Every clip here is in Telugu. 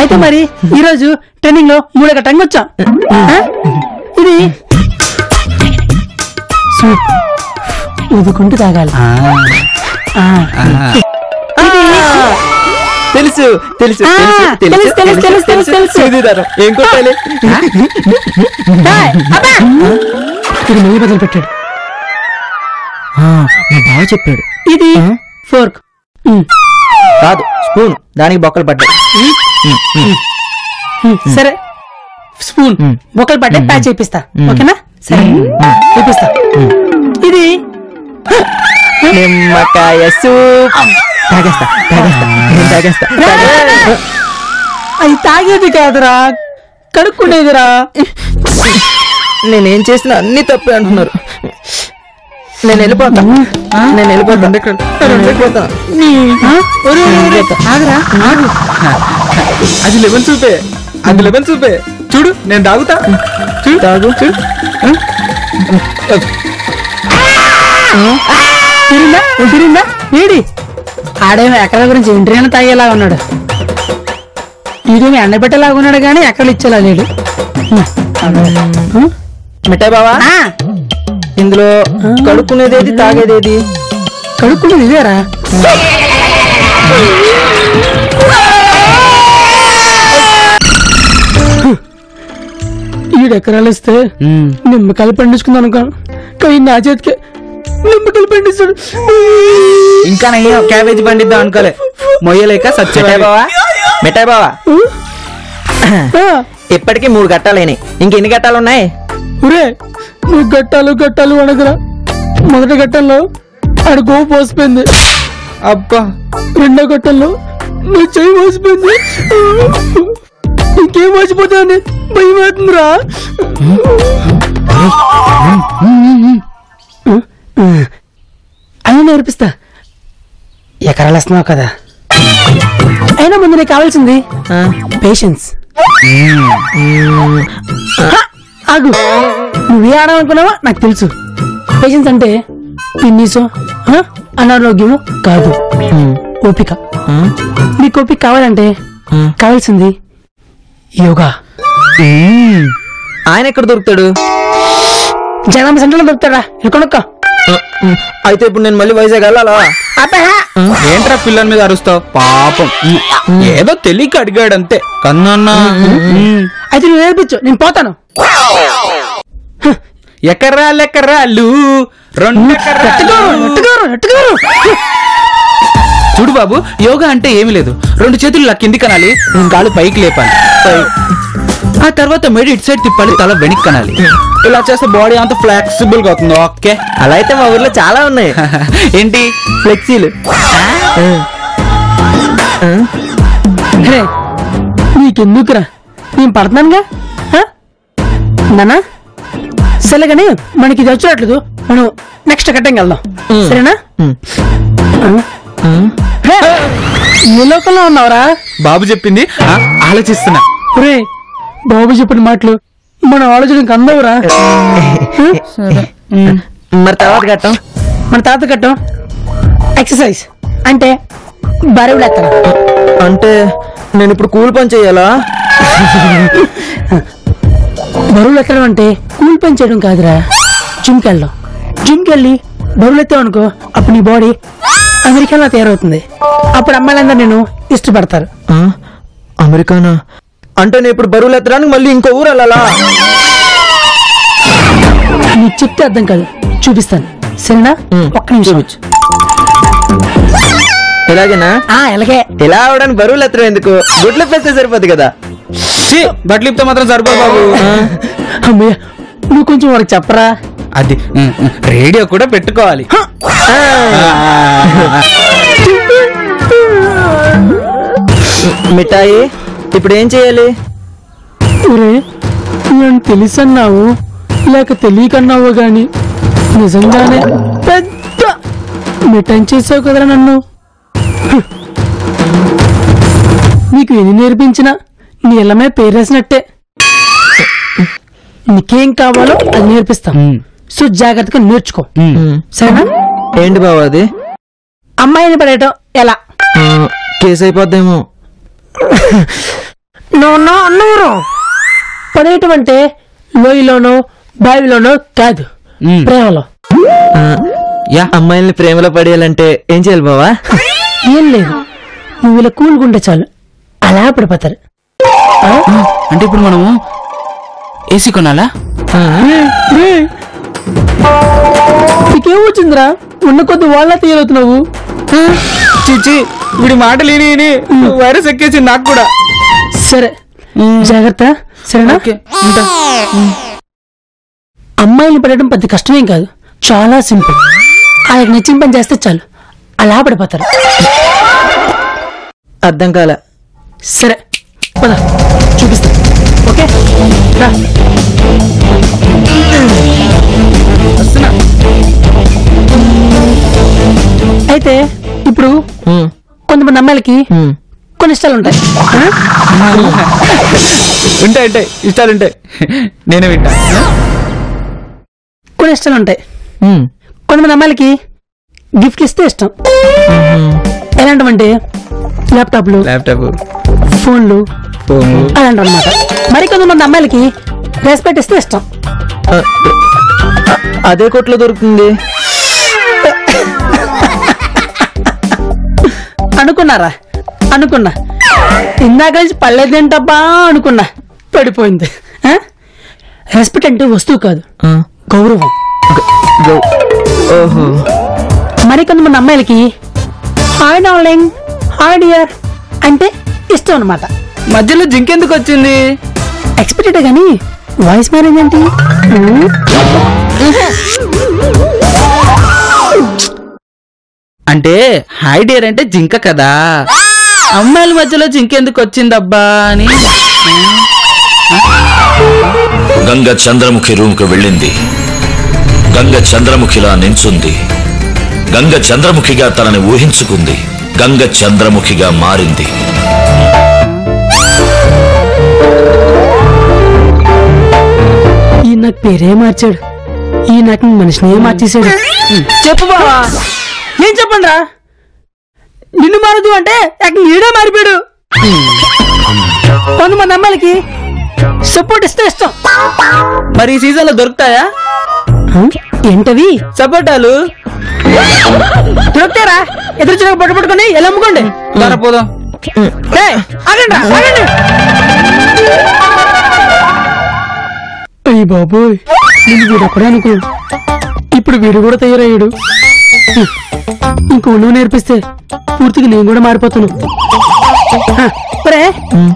అయితే మరి ఈ రోజు ట్రైనింగ్ లో 3 గంటలకు వచ్చాం. ఇది ఊదుకుంటూ తాగాలి. తెలుసు తెలుసు ఏం కొట్టాలి? ఇది మళ్ళీ బదులు పెట్టాడు. మా బావ చెప్పాడు. ఇది ఫోర్క్ కాదు, స్పూన్. దానికి బొక్కలు పడ్డాయి. సరే, స్పూన్ బొక్కలు పడ్డాయి, ప్యాచ్ చేపిస్తా. ఓకేనా? సరే చేపిస్తా. ఇది నిమ్మకాయ సూప్. తాగేస్తా. అది తాగేది కాదురా, కడుక్కునేదిరా. నేనేం చేసినా అన్ని తప్పే అంటున్నారు. నేను వెళ్ళిపోతా. ఆగరా, ఆగు. అది లెమన్ చూపే. చూడు, నేను తాగుతా. చూడు, తాగు. తిరిందా వీడి ఆడేమో ఎక్కడ గురించి ఇంటర్వ్యూని తాగేలా ఉన్నాడు. వీడేమో ఎండబెట్టేలాగా ఉన్నాడు కానీ ఎక్కడ ఇచ్చేలా లేడు. మిఠాయి బావా, ఇందులో కడుక్కునేదేది తాగేదేది? కడుక్కునేది ఇదేరా. ఈడెకరాలు ఇస్తే నిమ్మకాయలు పండించుకుందాం అనుకో, కానీ నా చేతికి నిమ్మకాయలు పండిస్తాడు. ఇంకా నేను క్యాబేజీ పండిద్దాం అనుకోలే, మొయ్యలేక సత్యబాయ్ బావా. మిఠాయి బావా, ఇప్పటికీ 3 గట్టాలైనాయి. ఇంకెన్ని గట్టాలు ఉన్నాయి? ఒరే, నువ్వు గట్టాలు అనగరా. మొదటి గట్టంలో ఆడ గోవు పోసిపోయింది. అబ్బా, రెండో గట్టంలో నువ్వు చెయ్యి పోసిపోయింది. ఇంకేం పోసిపోతావని భయం అవుతుందిరా. అయినా నేర్పిస్తా. ఎకరాలు వస్తున్నావు కదా, అయినా ముందు నీకు కావాల్సింది పేషెన్స్. ఆగు, నువ్వే ఆడాలనుకున్నావా నాకు తెలుసు. పేషెన్స్ అంటే పిన్నీసో అనారోగ్యము కాదు, ఓపిక. నీకు ఓపిక కావాలంటే కావాల్సింది యోగా. ఆయన ఎక్కడ దొరుకుతాడు? జగన్ సెంటర్ లో దొరుకుతాడా? కొనుక్కో. అయితే ఇప్పుడు నేను మళ్ళీ వైజాగ్ వెళ్ళాలా? ఏంట్రా పిల్లల మీద అరుస్తావు? పాపం, ఏదో తెలియక అడిగాడంతే కన్నా. అయితే నువ్వు నేర్పించు, నేను పోతాను. ఎకరాలు 2 చూడు బాబు, యోగా అంటే ఏమి లేదు. 2 చేతులు ఇలా కింది కనాలి, 2 కాళ్ళు పైకి లేపాలి. ఆ తర్వాత మెడి ఇటు సైడ్ తిప్పాలి, తల వెనక్కి కనాలి. ఇలా చేస్తే బాడీ అంత ఫ్లెక్సిబుల్ గా అవుతుంది. ఓకే, అలా అయితే మా ఊర్లో చాలా ఉన్నాయి. ఏంటి? ఫ్లెక్సీలు. నీకెందుకురా, నేను పడుతున్నానుగా. నానా సరే, కానీ మనకి ఇది వచ్చినట్లేదు. మనం నెక్స్ట్ కట్టంగా వెళ్దాం, సరేనా? ఏ లోకంలో ఉన్నావురా? బాబు చెప్పింది ఆలోచిస్తున్నా. ఒరే, బాబు చెప్పిన మాటలు మన ఆలోచనకి అందవురా. మరి తర్వాత కట్టం? మన తాత కట్టం ఎక్సర్సైజ్ అంటే బరువులు ఎత్తడం. అంటే నేను ఇప్పుడు కూలి పని చెయ్యాలా? బరువులు ఎత్తడం అంటే కూలి పని చేయడం కాదురా, జిమ్కి వెళ్ళడం. జిమ్కి వెళ్ళి బరువులు ఎత్తావనుకో, అప్పుడు నీ బాడీ అమెరికాలో తయారవుతుంది. అప్పుడు అమ్మాయిలందరూ నేను ఇష్టపడతారు. అమెరికానా? అంటే నేను ఇప్పుడు బరువులు ఎత్తడానికి మళ్ళీ ఇంకో ఊరు వెళ్ళాలా? నీకు చెప్తే అర్థం కాదు, చూపిస్తాను, సరేనా? ఒక్క నిమిషం. ఎలాగేనా? ఎలాగే. ఎలా అవడానికి బరువులు ఎత్తడం ఎందుకు? గుడ్లు పెస్తే సరిపోద్ది కదా. బట్టలిప్తే మాత్రం సరిపోదు బాబు. అమ్మయ్య, నువ్వు కొంచెం వాడికి చెప్పరా. అది రేడియో కూడా పెట్టుకోవాలి. మిఠాయి, ఇప్పుడు ఏం చేయాలి? నేను తెలుసన్నావు లేక తెలియకన్నావు గాని నిజంగానే పెద్ద మిఠాయి చేసావు కదరా నన్ను. నీకు ఎన్ని నేర్పించినా నీళ్ళమే పేరేసినట్టే. నీకేం కావాలో అది నేర్పిస్తాం, సుజాగ్రత్తగా నేర్చుకో, సరేనా? ఏంటి బాబు అది? అమ్మాయిని పడేయటం ఎలా? కేసు అయిపోద్దేమో. అన్నవరం పడేయటం అంటే లోయలోనో బావిలోనో కాదు, ప్రేమలో. అమ్మాయిల్ని ప్రేమలో పడేయాలంటే ఏం చేయాలి బావా? ఏం లేదు, నువ్వు ఇలా కూలుకుంటే చాలు అలా పడిపోతారు. అంటే ఇప్పుడు మనము ఏసీ కొనాలా? నీకేం వచ్చిందిరా? ఉన్న కొద్ది వాళ్ళ తీయవుతున్నావు. చిచ్చి వీడి మాటలు విని వైరస్ ఎక్కేసి నాకు కూడా. సరే జాగ్రత్త, సరేనా? అమ్మాయిలు పడడం పెద్ద కష్టమేం కాదు, చాలా సింపుల్. ఆయనకు నచ్చిన పని చేస్తే చాలు అలా పడిపోతారు. అర్థం కాల. సరే పద చూపిస్తా. ఓకే రా. అయితే ఇప్పుడు కొంతమంది అమ్మాయిలకి కొన్ని ఇష్టాలు ఉంటాయి. ఉంటాయి ఇష్టాలుంటాయి, నేనే వింటా. కొన్ని ఇష్టాలు ఉంటాయి. కొంతమంది అమ్మాయిలకి గిఫ్ట్లు ఇస్తే ఇష్టం. ఎలాంటివంటే ల్యాప్టాప్లు, ఫోన్లు అలాంటివి అనమాట. మరి కొంతమంది అమ్మాయిలకి రెస్పెక్ట్ ఇస్తే ఇష్టం. అదే కొట్లో దొరుకుతుంది అనుకున్నారా? అనుకున్నా, ఇందాక నుంచి పళ్ళేదేంటబ్బా అనుకున్నా, పడిపోయింది. రెస్పెక్ట్ అంటే వస్తువు కాదు, గౌరవం. ఓహో. మరి కొంతమంది అమ్మాయిలకి హాయ్ డార్లింగ్, హాయ్ డియర్ అంటే ఇష్టం అనమాట. మధ్యలో జింకెందుకు వచ్చింది? ఎక్స్పెక్టెడ్ గానీ వాయిస్ మ్యారేజ్ ఏంటి? అంటే హాయ్ డియర్ అంటే జింక కదా, అమ్మాయిల మధ్యలో జింకెందుకు వచ్చిందబ్బా అని. గంగ చంద్రముఖి రూమ్ కు వెళ్ళింది. గంగ చంద్రముఖిలా నించుంది. గంగ చంద్రముఖిగా తనని ఊహించుకుంది. గంగ చంద్రముఖిగా మారింది. ఈ నాకు పేరే మార్చాడు, ఈ నాకు మనిషినే మార్చేశాడు. చెప్పు బావా, ఏం చెప్పండి రా? నిన్ను మారదు అంటే ఈడే మారిపోయాడు. కొంతమంది అమ్మాయిలకి సపోర్ట్ ఇస్తే ఇష్టం. మరి ఈ సీజన్ లో దొరుకుతాయా ఏంటవి? సపోటాలు దొరుకుతారా? ఎదురు చిన్న పట్టు పట్టుకొని ఎలా అమ్ముకోండి. పోదాం. ఆగండి ఆగండి. అయ్యి బాబోయ్, నేను వీడొక్కడే అనుకో, ఇప్పుడు వీడు కూడా తయారయ్యాడు. ఇంకో నువ్వు నేర్పిస్తే పూర్తిగా నేను కూడా మారిపోతాను. సరే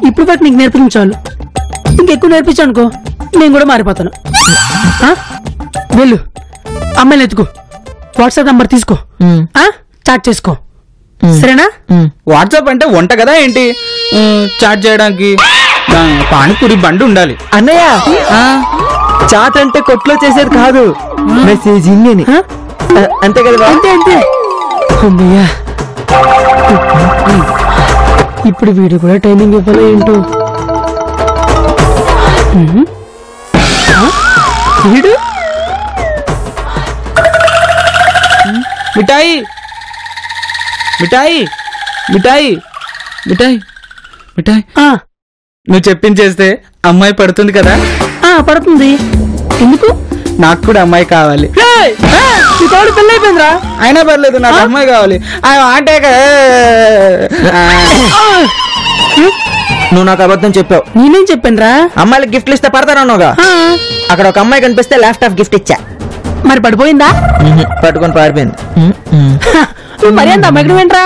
ఇప్పుడు బట్టి నీకు నేర్పించాలి, ఇంకెక్కువ నేర్పించా అనుకో నేను కూడా మారిపోతాను. వెళ్ళు, అమ్మాయిని ఎత్తుకో, వాట్సాప్ నంబర్ తీసుకో, చాట్ చేసుకో, సరేనా? వాట్సాప్ అంటే వంట కదా ఏంటి చాట్ చేయడానికి? పానీపూరి బండి ఉండాలి. అన్నయ్య, చాట్ అంటే కొట్లో చేసేది కాదు, మెసేజింగ్ అని. అంతే కదా? అంతే అంతే. అమ్మయ్యా, ఇప్పుడు వీడు కూడా ట్రైనింగ్ ఇవ్వాలి ఏంటో. వీడు మిఠాయి మిఠాయి మిఠాయి మిఠాయి మిఠాయి నువ్వు చెప్పించేస్తే అమ్మాయి పడుతుంది కదా? పడుతుంది. ఎందుకు? నాకు కూడా అమ్మాయి కావాలి. పెళ్ళి అయిపోయిందిరా. అయినా పర్లేదు, నాకు అమ్మాయి కావాలి. నువ్వు నాకు అబద్ధం చెప్పావు. నేనేం చెప్పాను రా? అమ్మాయిలకు గిఫ్ట్లు ఇస్తే పడతానన్నావుగా. అక్కడ ఒక అమ్మాయి కనిపిస్తే ల్యాప్టాప్ గిఫ్ట్ ఇచ్చా. మరి పడిపోయిందా? పట్టుకొని పారిపోయింది. నువ్వు మరి అంత అమ్మాయి ఏంట్రా?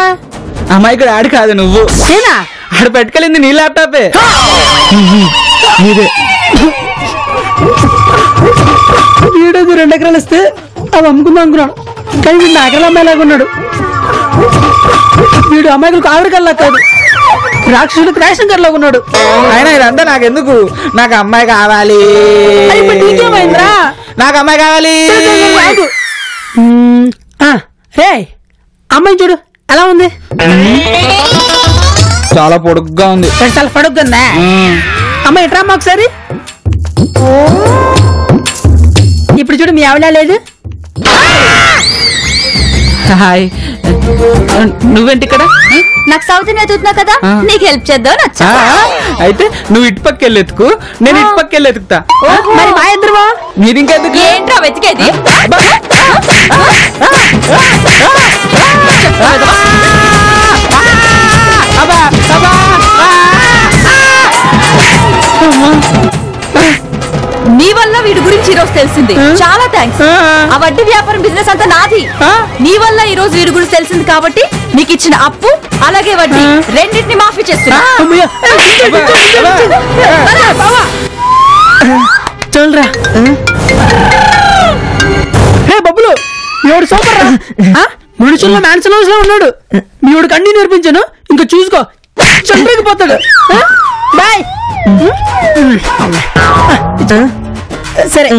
అమ్మాయి కూడా ఆడి కాదు, నువ్వు ఆడ పెట్టుకెళ్ళింది నీ ల్యాప్టాపే. వీడేది 2 ఎకరాలు ఇస్తే అవి అమ్ముకుందాం అనుకున్నాడు, కానీ వీడు 4 ఎకరాల అమ్మాయిలాగా ఉన్నాడు. వీడు అమ్మాయిలకు ఆవిడకల్లా కాదు, రాక్షసుడికి రేషన్ కార్డులాగా ఉన్నాడు. అయినా ఇదంతా నాకెందుకు? నాకు అమ్మాయి కావాలి. నీకేమైందిరా? నాకు అమ్మాయి కావాలి. రే అమ్మాయి చూడు ఎలా ఉంది? చాలా పొడుగ్గా ఉంది. చాలా పొడుగ్గా అమ్మాయి ఎట్రా అమ్మా ఒకసారి. ఇప్పుడు చూడు, మీ ఆవిడ లేదు. హాయ్, నువ్వేంటి ఇక్కడ? నాకు సౌత్ ఇండియా చూస్తున్నా కదా, నీకు హెల్ప్ చేద్దాం. అయితే నువ్వు ఇటు పక్క వెళ్ళి ఎత్తుకు, నేను ఇటు పక్క వెళ్ళి ఎత్తుకుతా. మరి మా ఇద్దరు మీరు ఇంకెందుకు? ఏంట్రా వెతికేది? నీ వల్ల వీడి గురించి ఈ రోజు తెలిసింది. చాలా థ్యాంక్స్. ఆ వడ్డీ వ్యాపారం బిజినెస్ అంతా నాది. నీ వల్ల ఈ రోజు వీడి గురించి తెలిసింది కాబట్టి నీకు ఇచ్చిన అప్పు అలాగే వడ్డీ రెండింటిని మాఫీ చేస్తున్నా. చల్రా హే బబ్బులు, మీవాడు సూపర్ రా. మనుషుల్లో మ్యాన్షన్ హౌస్ లో ఉన్నాడు. మీవాడికి అన్ని నేర్పించాను, ఇంకా చూసుకో చంపకపోతాడు. బాయ్. సరే.